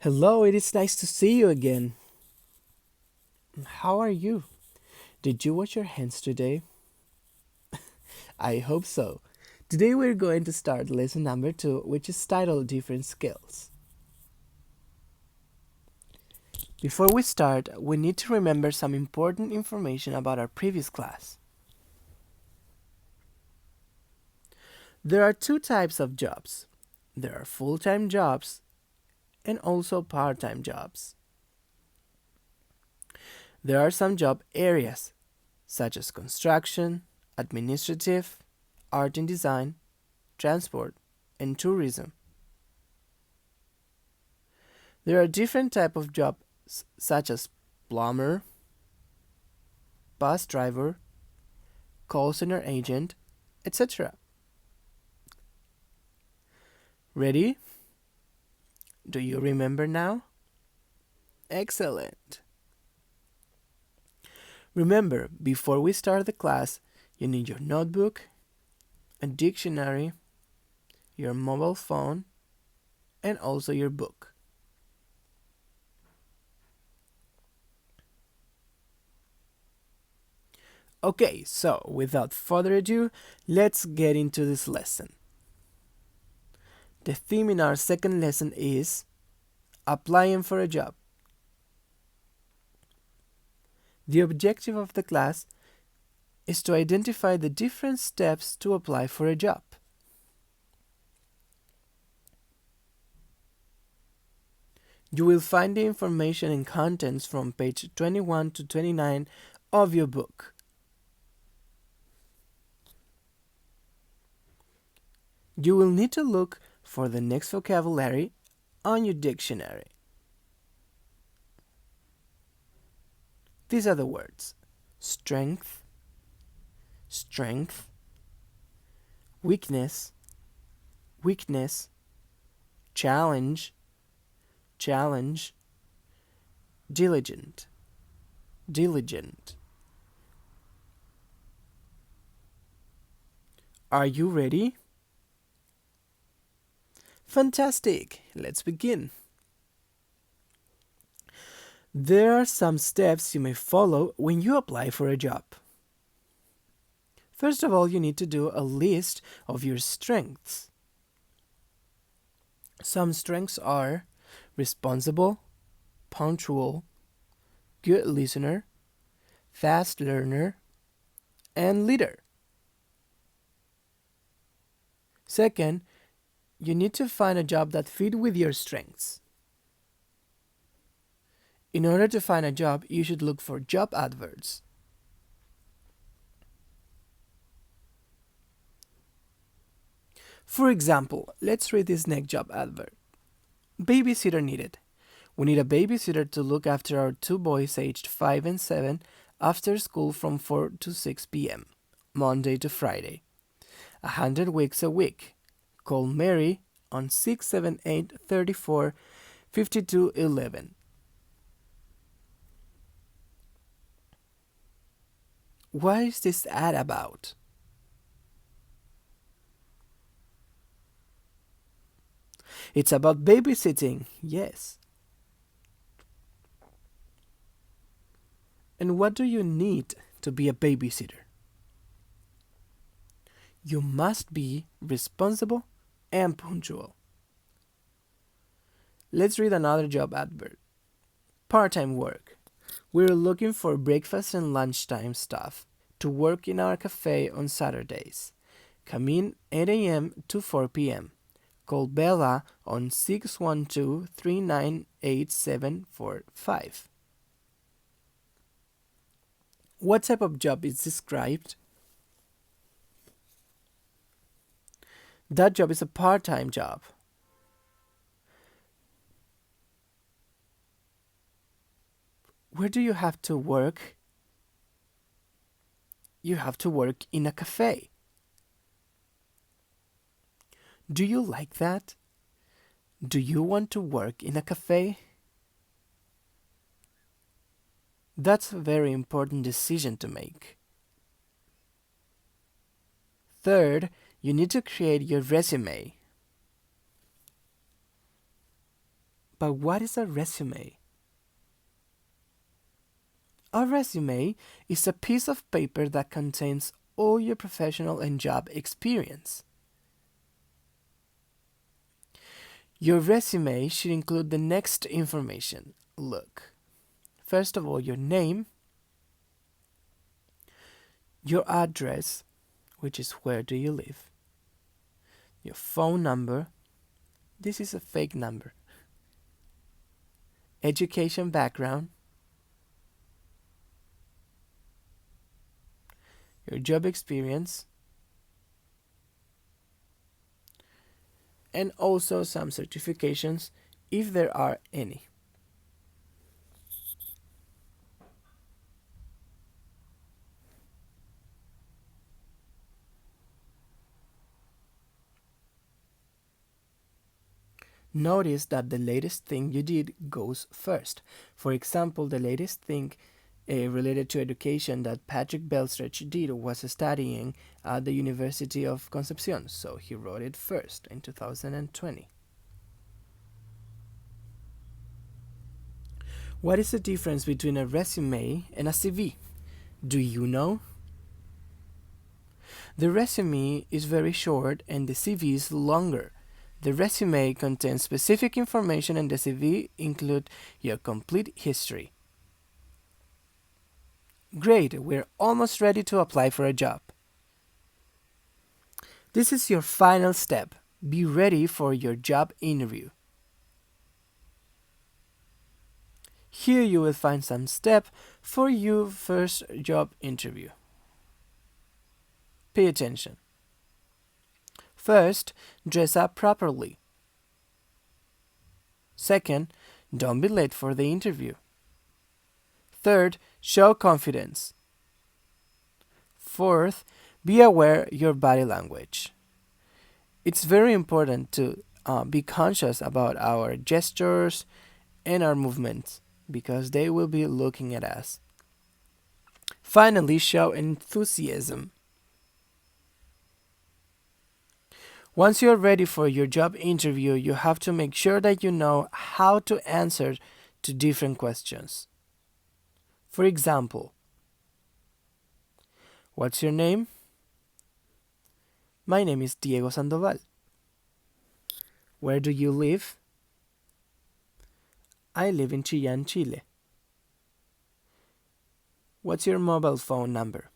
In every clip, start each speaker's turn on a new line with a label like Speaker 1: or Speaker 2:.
Speaker 1: Hello, it is nice to see you again. How are you? Did you wash your hands today? I hope so. Today we're going to start lesson number 2, which is titled Different Skills. Before we start, we need to remember some important information about our previous class. There are two types of jobs. There are full-time jobs and also part-time jobs. There are some job areas, such as construction, administrative, art and design, transport, and tourism. There are different types of jobs such as plumber, bus driver, call center agent, etc. Ready? Do you remember now? Excellent. Remember, before we start the class, you need your notebook, a dictionary, your mobile phone, and also your book. Okay, so without further ado, let's get into this lesson. The theme in our second lesson is applying for a job. The objective of the class is to identify the different steps to apply for a job. You will find the information and contents from page 21 to 29 of your book. You will need to look for the next vocabulary on your dictionary. These are the words: strength, strength, weakness, weakness, challenge, challenge, diligent, diligent. Are you ready? Fantastic! Let's begin. There are some steps you may follow when you apply for a job. First of all, you need to do a list of your strengths. Some strengths are responsible, punctual, good listener, fast learner, and leader. Second, you need to find a job that fits with your strengths. In order to find a job, you should look for job adverts. For example, let's read this next job advert. Babysitter needed. We need a babysitter to look after our two boys aged 5 and 7 after school from 4 to 6 p.m., Monday to Friday. 100 weeks a week. Call Mary on 678 34 52 11. What is this ad about? It's about babysitting, yes. And what do you need to be a babysitter? You must be responsible and punctual. Let's read another job advert. Part-time work. We're looking for breakfast and lunchtime staff to work in our cafe on Saturdays. Come in 8 a.m. to 4 p.m. Call Bella on 612-398-745. What type of job is described? That job is a part-time job. Where do you have to work? You have to work in a cafe. Do you like that? Do you want to work in a cafe? That's a very important decision to make. Third, you need to create your resume. But what is a resume? A resume is a piece of paper that contains all your professional and job experience. Your resume should include the next information. Look, first of all, your name, your address, which is where do you live, your phone number, this is a fake number, education background, your job experience, and also some certifications if there are any. Notice that the latest thing you did goes first. For example, the latest thing related to education that Patrick Belstretch did was studying at the University of Concepcion, so he wrote it first in 2020. What is the difference between a resume and a CV? Do you know? The resume is very short and the CV is longer. The resume contains specific information and the CV include your complete history. Great, we're almost ready to apply for a job. This is your final step. Be ready for your job interview. Here you will find some steps for your first job interview. Pay attention. First, dress up properly. Second, don't be late for the interview. Third, show confidence. Fourth, be aware your body language. It's very important to be conscious about our gestures and our movements because they will be looking at us. Finally, show enthusiasm. Once you're ready for your job interview, you have to make sure that you know how to answer to different questions. For example, what's your name? My name is Diego Sandoval. Where do you live? I live in Chillán, Chile. What's your mobile phone number?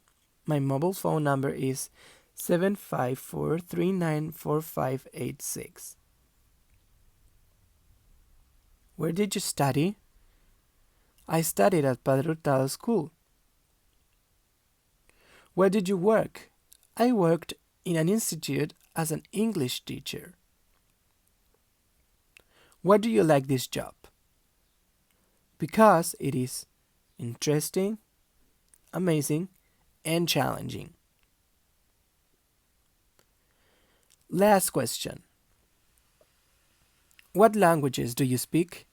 Speaker 1: My mobile phone number is 754-394586. Where did you study? I studied at Padre Hurtado School. Where did you work? I worked in an institute as an English teacher. Why do you like this job? Because it is interesting, amazing, and challenging. Last question. What languages do you speak?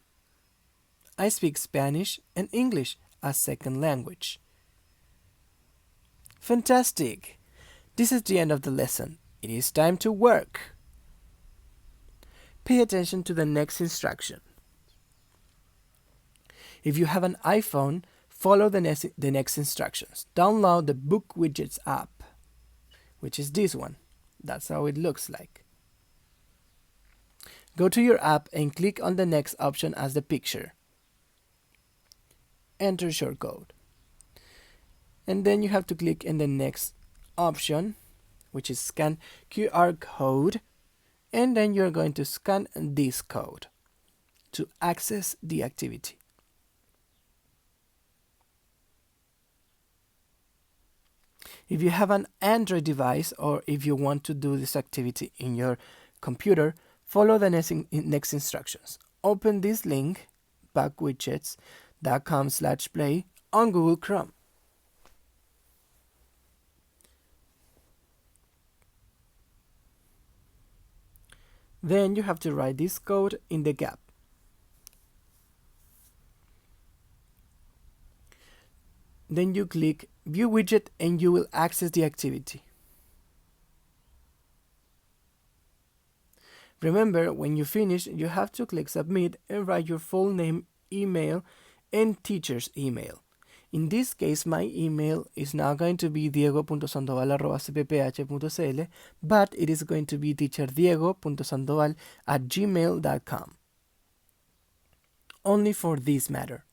Speaker 1: I speak Spanish and English as second language. Fantastic! This is the end of the lesson. It is time to work. Pay attention to the next instruction. If you have an iPhone, follow the next instructions. Download the Book Widgets app, which is this one. That's how it looks like. Go to your app and click on the next option as the picture. Enter shortcode. And then you have to click in the next option, which is scan QR code. And then you're going to scan this code to access the activity. If you have an Android device or if you want to do this activity in your computer, follow the next instructions. Open this link, bookwidgets.com/play on Google Chrome. Then you have to write this code in the gap. Then you click View Widget and you will access the activity. Remember, when you finish, you have to click submit and write your full name, email, and teacher's email. In this case, my email is not going to be diego.sandoval@cpph.cl, but it is going to be teacherdiego.sandoval@gmail.com. Only for this matter.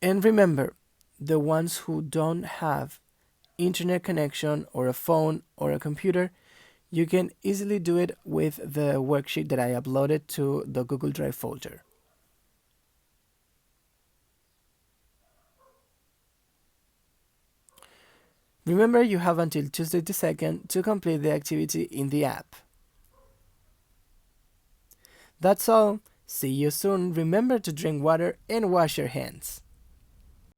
Speaker 1: And remember, the ones who don't have internet connection or a phone or a computer, you can easily do it with the worksheet that I uploaded to the Google Drive folder. Remember, you have until Tuesday the 2nd to complete the activity in the app. That's all. See you soon. Remember to drink water and wash your hands.